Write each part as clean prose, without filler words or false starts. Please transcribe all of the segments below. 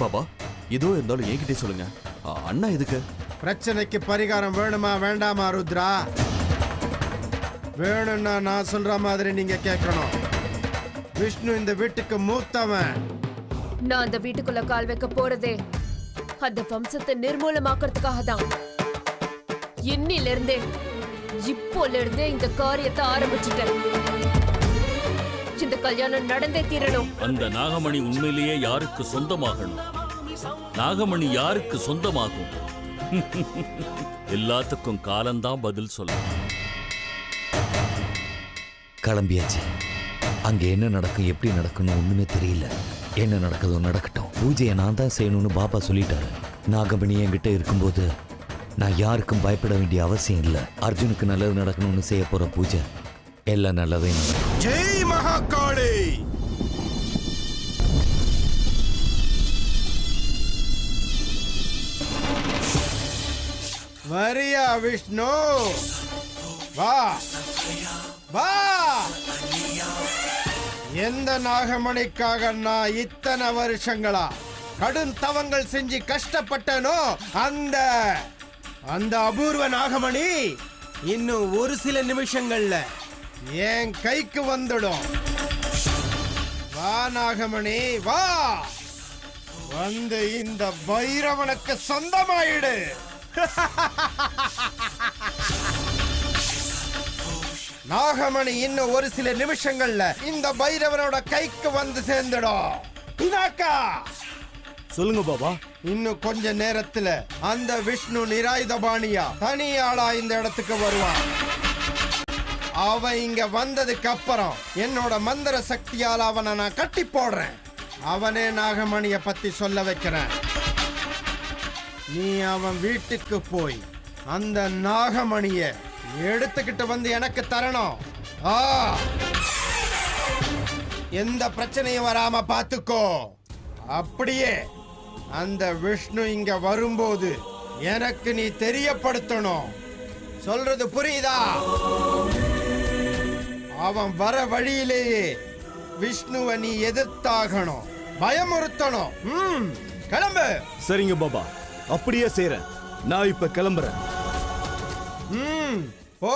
பாபா இதோ இருந்தாலும் என்கிட்டே சொல்லுங்க. அண்ணா எதுக்கு? பிரச்சனைக்கு பரிகாரம் வேணுமா வேண்டாமா ருத்ரா? வேணும்னா நான் சொல்ற மாதிரி நீங்க கேட்கணும். விஷ்ணு இந்த வீட்டுக்கு மூத்தவன். நான் அந்த வீட்டுக்குள்ள கால் வைக்க போறதே அந்த வம்சத்தை நிர்மூலமாக்குறதுக்காக தான். இன்னில இருந்தே இப்போல இருந்தே இந்த காரியத்தை ஆரம்பிச்சுட்டேன். இந்த கல்யாணம் நடந்தே தீரணும். அந்த நாகமணி உண்மையிலேயே யாருக்கு சொந்தமாகணும்? நாகமணி யாருக்கு சொந்தமாகும்? எல்லாத்துக்கும் காலம்தான் பதில் சொல்ல. கிளம்பியாச்சு. அங்க என்ன நடக்கும் எப்படி நடக்கும்னு ஒண்ணுமே தெரியல. என்ன நடக்குதோ நடக்கட்டும். பூஜையை நான் தான் செய்யணும்னு பாபா சொல்லிட்டாரு. நாகமணி என்கிட்ட இருக்கும்போது நான் யாருக்கும் பயப்பட வேண்டிய அவசியம் இல்லை. அர்ஜுனுக்கு நல்லது நடக்கணும்னு செய்ய போற பூஜை எல்லாம் நல்லதே நடக்கும். ஜெய் மகாகாளி. வரியா விஷ்ணு? வா வா. எந்த நாகமணிக்காக நான் இத்தனை வருஷங்களா கடும் தவங்கள் செஞ்சு கஷ்டப்பட்டனோ அந்த அந்த அபூர்வ நாகமணி இன்னும் ஒரு சில நிமிஷங்கள்ல என் கைக்கு வந்துடும். வா நாகமணி வா. வந்து இந்த பைரவனுக்கு சொந்தமாயிடு. நாகமணி இன்னும் ஒரு சில நிமிஷங்கள்ல இந்த பைரவனோட கைக்கு வந்து சேர்ந்துடும். சொல்லுங்க பாபா. இன்னும் கொஞ்ச நேரத்துல அந்த விஷ்ணு நிராயுதபாணியா தனியாளா இந்த இடத்துக்கு வருவான். அவன் இங்க வந்ததுக்கு அப்புறம் என்னோட மந்திர சக்தியால அவனை நான் கட்டி போடுறேன். அவனே நாகமணிய பத்தி சொல்ல வைக்கிறேன். நீ அவன் வீட்டுக்கு போய் அந்த நாகமணிய எடுத்துக்கிட்டு வந்து எனக்கு தரணும். எந்த பிரச்சனையும் வராம பாத்துக்கோ. அப்படியே அந்த விஷ்ணு இங்க வரும்போது எனக்கு நீ தெரியப்படுத்தணும். சொல்றது புரியுதா? அவன் வர வழியிலேயே விஷ்ணுவை நீ எதிர்த்தாகணும், பயமுறுத்தணும். கிளம்பு. சரிங்க பாபா, அப்படியே செய்றேன். நான் இப்ப கிளம்புறேன். போ.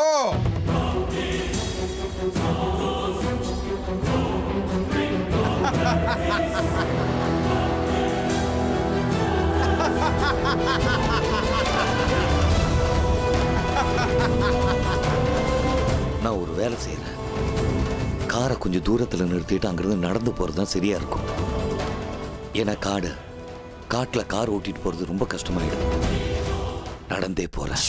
நான் ஒரு வேலை செய்யறேன். காரை கொஞ்சம் தூரத்துல நிறுத்திட்டு அங்கிருந்து நடந்து போறதுதான் சரியா இருக்கும். ஏன்னா காட்டுல கார் ஓட்டிட்டு போறது ரொம்ப கஷ்டமாயிடும். நடந்தே போறேன்.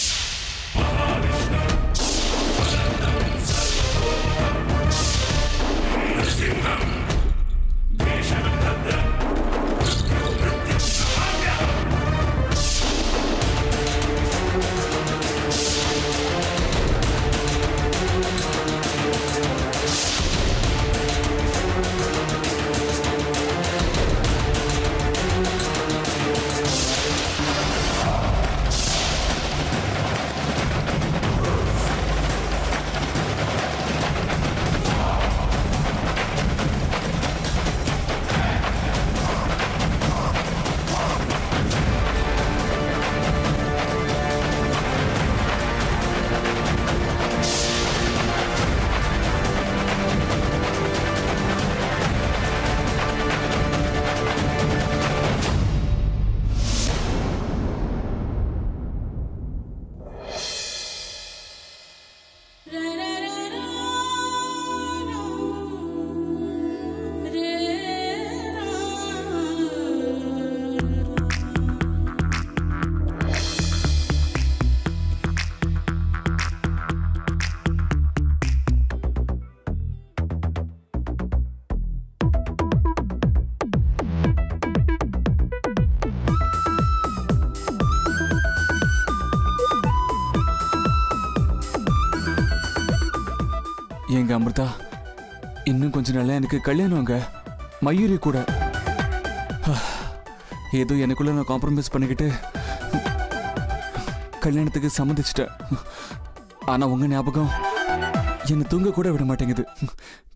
ஏங்க அமிர்தா, இன்னும் கொஞ்ச நாள்ல எனக்கு கல்யாணம்ங்க. மயூரி கூட. ஏதோ எனக்குள்ள நான் காம்ப்ரமைஸ் பண்ணிக்கிட்டு கல்யாணத்துக்கு சம்மதிச்சிட்டேன். ஆனா உங்க ஞாபகம் என்னை தூங்க கூட விட மாட்டேங்குது.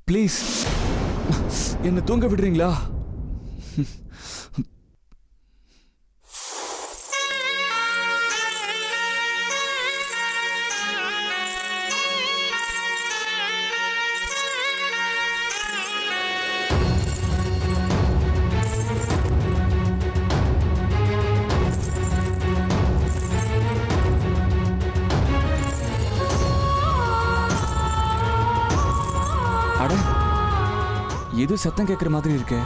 ப்ளீஸ் என்னை தூங்க விடுறீங்களா? அட ஏதோ சத்தம் கேட்குற மாதிரி இருக்கே.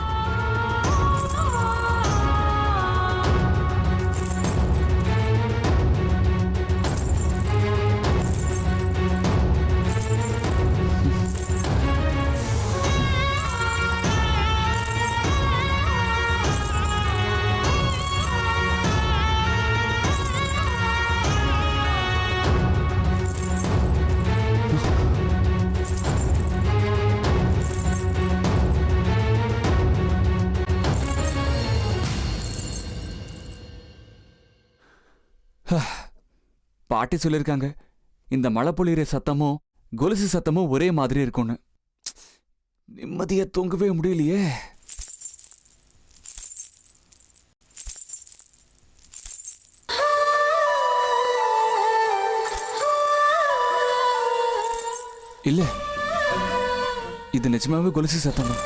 பாட்டி சொல்லியிருக்காங்க இந்த மழை பொழியிற சத்தமும் கொலுசு சத்தமும் ஒரே மாதிரி இருக்கும்னு. நிம்மதியா தூங்கவே முடியலையே. இல்ல இது நிஜமாவே கொலுசு சத்தம் தான்.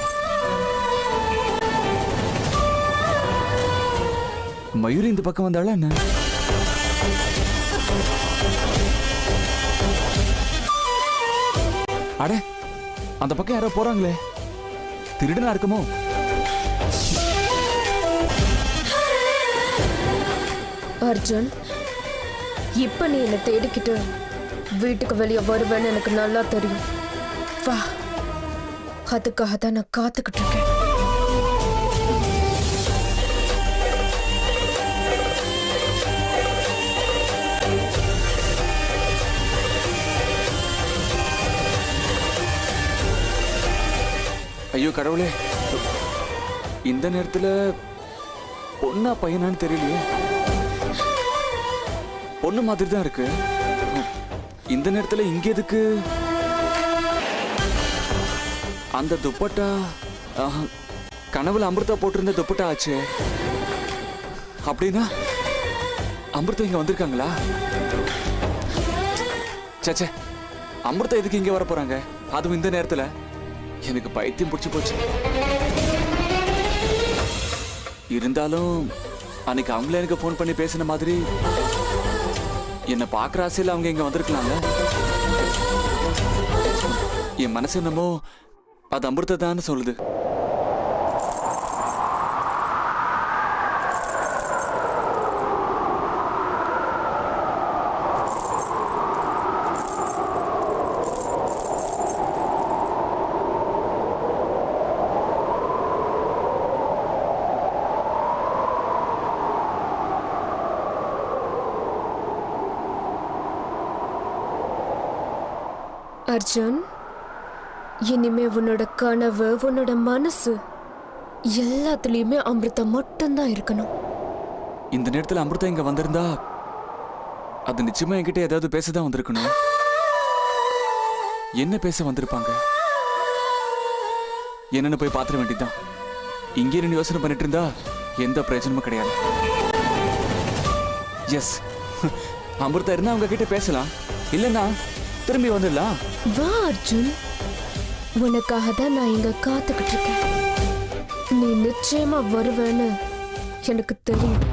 மயூரி இந்த பக்கம் வந்தாளா என்ன? அட அந்த பக்கம் யாரோ போறாங்களே, திருடனா இருக்குமோ? அர்ஜுன், இப்ப நீ என்னை தேடிக்கிட்டு வீட்டுக்கு வெளியே வருவேன்னு எனக்கு நல்லா தெரியும். வா, அதுக்காக தான் நான் காத்துக்கிட்டு இருக்கேன். ஐயோ கடவுளே, இந்த நேரத்துல பொண்ணா பையனான்னு தெரியலையே. பொண்ணு மாதிரி தான் இருக்கு. இந்த நேரத்துல இங்க எதுக்கு? அந்த துப்பட்டா கனவுல அமிர்தா போட்டிருந்த துப்பட்டா ஆச்சு. அப்படின்னா அமிர்தா இங்க வந்திருக்காங்களா? சச்சே, அமிர்தா எதுக்கு இங்க வர போறாங்க, அதுவும் இந்த நேரத்துல? எனக்கு பைத்தியம் பிடிச்சு போச்சு. இருந்தாலும் அன்னைக்கு அவங்களே எனக்கு போன் பண்ணி பேசின மாதிரி என்னை பார்க்குற ஆசையில் அவங்க இங்க வந்திருக்கலாங்க. என் மனசு என்னமோ அது அமிர்தா தான் சொல்லுது. அர்ஜுன், இனிமே உன்னோட கனவு, உன்னோட மனசு எல்லாத்துலயுமே அமிர்தா மட்டும்தான் இருக்கணும். இந்த நேரத்தில் அமிர்தா இங்க வந்திருந்தா அது நிச்சயமா என்கிட்ட ஏதாவது பேசதான் வந்திருக்கணும். என்ன பேச வந்திருப்பாங்க? என்னன்னு போய் பாத்திர வேண்டியதுதான். இங்கே நின்று யோசனை பண்ணிட்டு இருந்தா எந்த பிரயோஜனமும் கிடையாது. எஸ், அமிர்தா இருந்தா அவங்க கிட்ட பேசலாம், இல்லைன்னா திரும்பி வந்துடலாம். வா அர்ஜுன், உனக்காக தான் நான் இங்க காத்துக்கிட்டு இருக்கேன். நீ நிச்சயமா வருவேன்னு எனக்கு தெரியும்.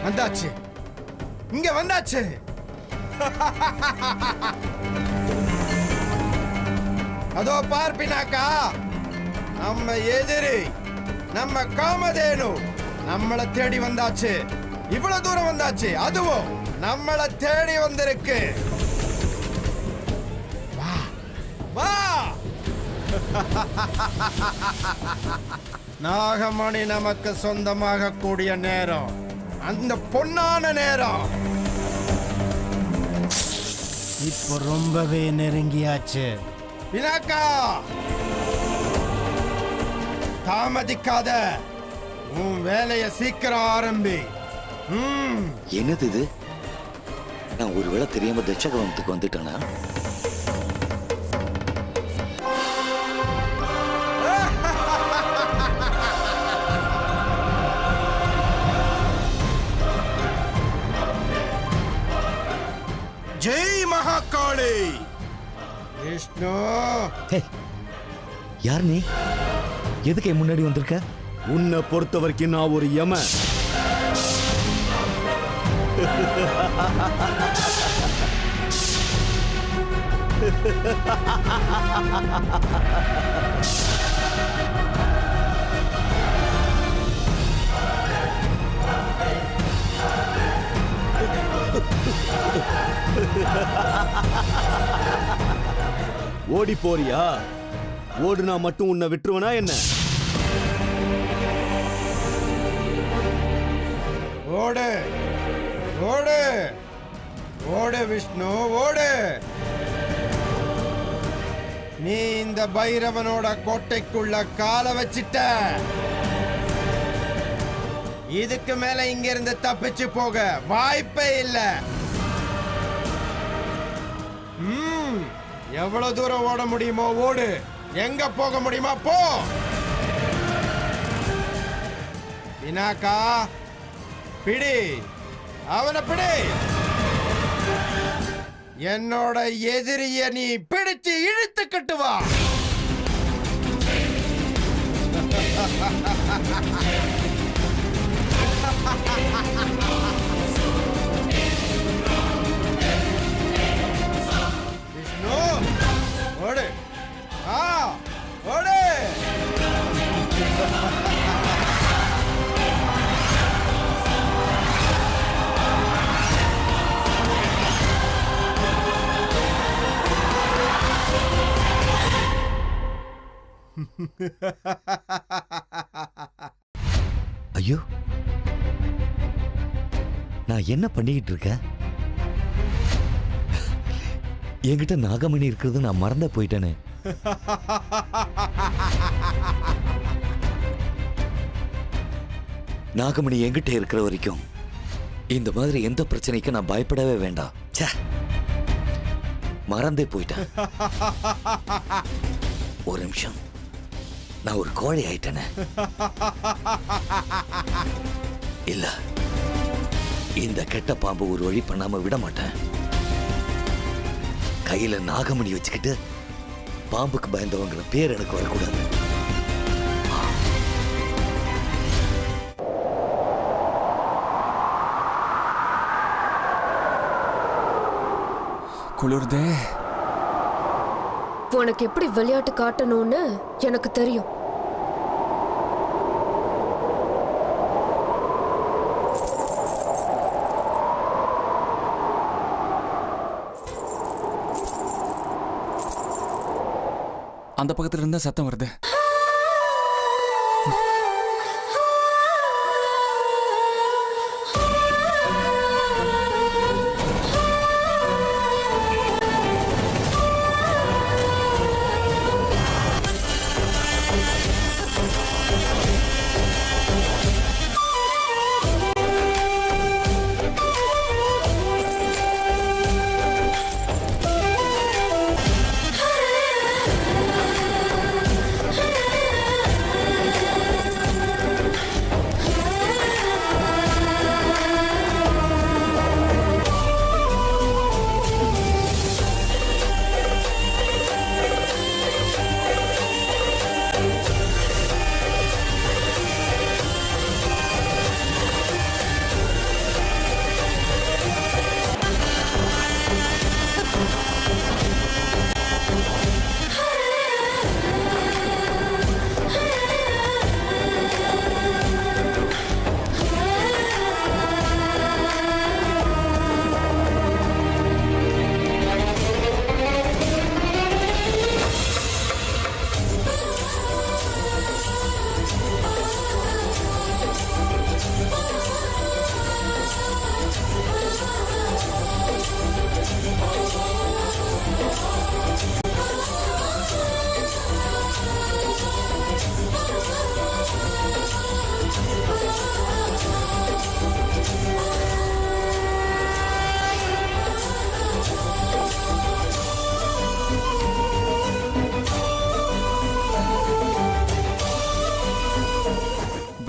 வந்தாச்சு, இங்க வந்தாச்சு. அதோ பார்ப்பினாக்கா, நம்ம எதிரி, நம்ம காமதேனு நம்மளை தேடி வந்தாச்சு. இவ்வளவு தூரம் வந்தாச்சு, அதுவும் நம்மளை தேடி வந்திருக்கு. வா வா. நாகமணி நமக்கு சொந்தமாக கூடிய நேரம், அந்த பொன்னான நேரம் இப்போ ரொம்பவே நெருங்கியாச்சு. பினாக்கா, தாமதிக்காத, உன் வேலைய சீக்கிரம் ஆரம்பி. என்னது இது? நான் ஒருவேளை தெரியாம தட்சகவனத்துக்கு வந்துட்டேனா? ஜெய் மகாகாளி. விஷ்ணு, யார் நீ? எதுக்கு என் முன்னாடி வந்திருக்க? உன்னை பொறுத்த வரைக்கும் நான் ஒரு யம. ஓடி போறியா? ஓடுனா மட்டும் உன்னை விட்டுருவனா என்ன? ஓடு ஓடு ஓடு விஷ்ணு, ஓடு. நீ இந்த பைரவனோட கோட்டைக்குள்ள கால வச்சிட்ட. இதுக்கு மேல இங்க இருந்து தப்பிச்சு போக வாய்ப்பே இல்ல. எவ்வளவு தூரம் ஓட முடியுமோ ஓடு, எங்க போக முடியுமா போ. பினாக்கா, பிடி அவனை, பிடி. என்னோட எதிரிய நீ பிடிச்சு இழுத்துக்கிட்டு வா. விஷ்ணு, ஓடு. ஓடு. ஐயோ, நான் என்ன பண்ணிக்கிட்டு இருக்கேன்? என்கிட்ட நாகமணி இருக்கிறது நான் மறந்த போயிட்டேனே. நாகமணி என்கிட்ட இருக்கிற வரைக்கும் இந்த மாதிரி எந்த பிரச்சனைக்கும் நான் பயப்படவே வேண்டாம். மறந்தே போயிட்டேன். ஒரு நிமிஷம், நான் ஒரு கோழி ஆயிட்டேனே. இல்ல, இந்த கெட்ட பாம்பு ஒரு வழி பண்ணாம விட மாட்டேன். கையில நாகமணி வச்சுக்கிட்டு பாம்புக்கு பயந்தவங்கிற பேர் எனக்கு வரக்கூடாது. குளிர்தே. உனக்கு எப்படி விளையாட்டு காட்டணும்னு எனக்கு தெரியும். அந்த பக்கத்துல இருந்தா சத்தம் வருது.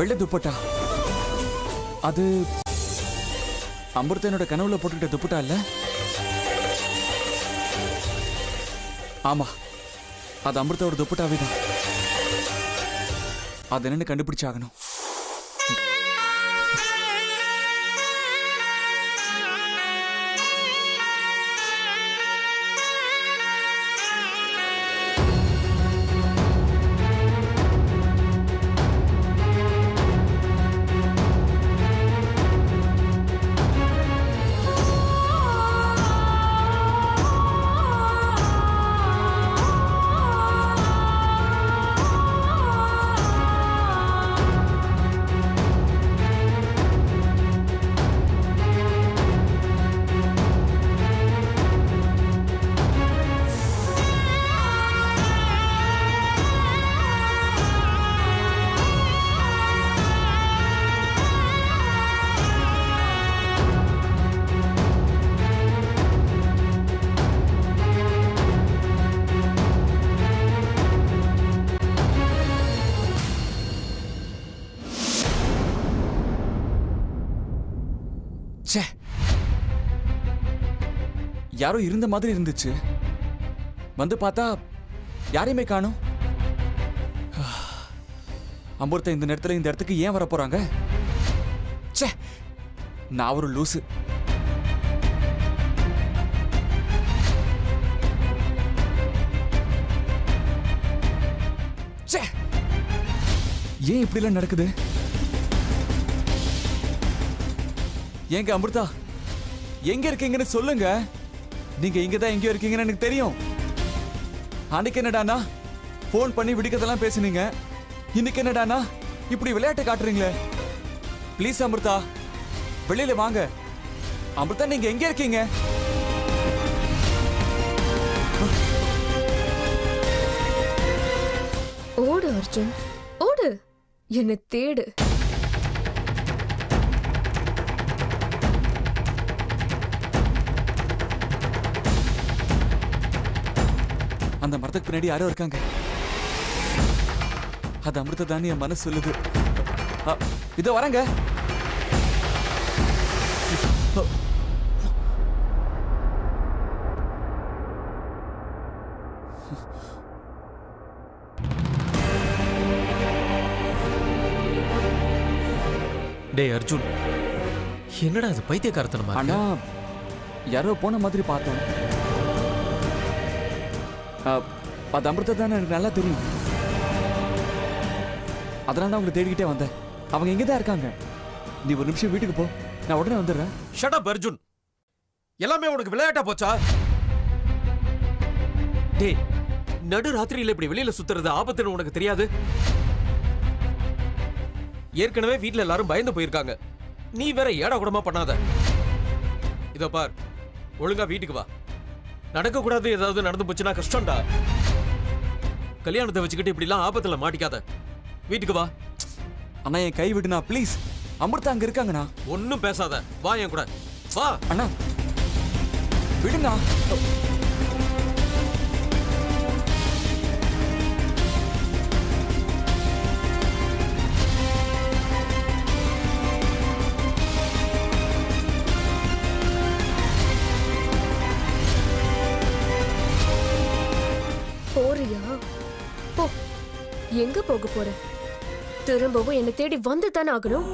வெள்ளை துப்பட்டா அது அமிர்தனோட கனவுல போட்டுக்கிட்ட துப்பட்டா இல்ல? ஆமா, அது அமிர்தோட துப்பட்டாவே தான். அது என்னன்னு கண்டுபிடிச்சாகணும். யாரோ இருந்த மாதிரி இருந்துச்சு. வந்து பார்த்தா யாரையுமே காணோம். அமிர்தா இந்த நேரத்துல இந்த இடத்துக்கு ஏன் வர போறாங்க? ச்சே, நான் ஒரு லூசு. ச்சே, ஏன் இப்படி எல்லாம் நடக்குது? ஏங்க அமிர்தா, எங்க இருக்கீங்கன்னு சொல்லுங்க. நீங்க இங்கதான் எங்கேயோ இருக்கீங்கன்னு எனக்கு தெரியும். அன்னைக்கு என்னடானா போன் பண்ணி விடிக்கதெல்லாம் பேசுனீங்க. இன்னைக்கு என்னடானா இப்படி விளையாட்டு காட்டுறீங்களே. ப்ளீஸ் அமிர்தா, வெளியில வாங்க. அமிர்தா, நீங்க எங்க இருக்கீங்க? ஓடு அர்ஜுன், ஓடு, என்னை தேடு. அந்த மரத்துக்கு பின்னாடி யாரோ இருக்காங்க. அது அமிர்தா தான் என் மனசு சொல்லுது. இதோ வரங்க. டேய் அர்ஜுன், என்னடா அது பைத்தியக்காரத்தனமா? ஆனா யாரோ போன மாதிரி பார்த்தோம். அது அமிர்தா தான் எனக்கு நல்லா தெரியும். அதனால தான் உங்களை தேடிக்கிட்டே வந்தேன். அவங்க எங்கே தான் இருக்காங்க. நீ ஒரு நிமிஷம் வீட்டுக்கு போ, நான் உடனே வந்துடுறேன். ஷட் அப் அர்ஜுன், எல்லாமே உனக்கு விளையாட்டா போச்சா? டேய், நடு ராத்திரியில இப்படி வெளியில சுத்துறது ஆபத்துன்னு உனக்கு தெரியாது? ஏற்கனவே வீட்டுல எல்லாரும் பயந்து போயிருக்காங்க. நீ வேற ஏடா கூடமா பண்ணாத. இதோ பார், ஒழுங்கா வீட்டுக்கு வா. நடக்க கூடாது ஏதாவது நடந்து போச்சுன்னா கஷ்டம்டா. கல்யாணத்தை வச்சுக்கிட்டு இப்படி எல்லாம் ஆபத்துல மாட்டிக்காத. வீட்டுக்கு வா. அண்ணா, என் கை விடுனா ப்ளீஸ். அமிர்தா அங்க இருக்காங்கண்ணா. ஒன்னும் பேசாத, வா என் கூட வா. அண்ணா விடுண்ணா. போறியா? போ. எங்க போக போற? திரும்பவும் என்னை தேடி வந்து தானே ஆகணும்.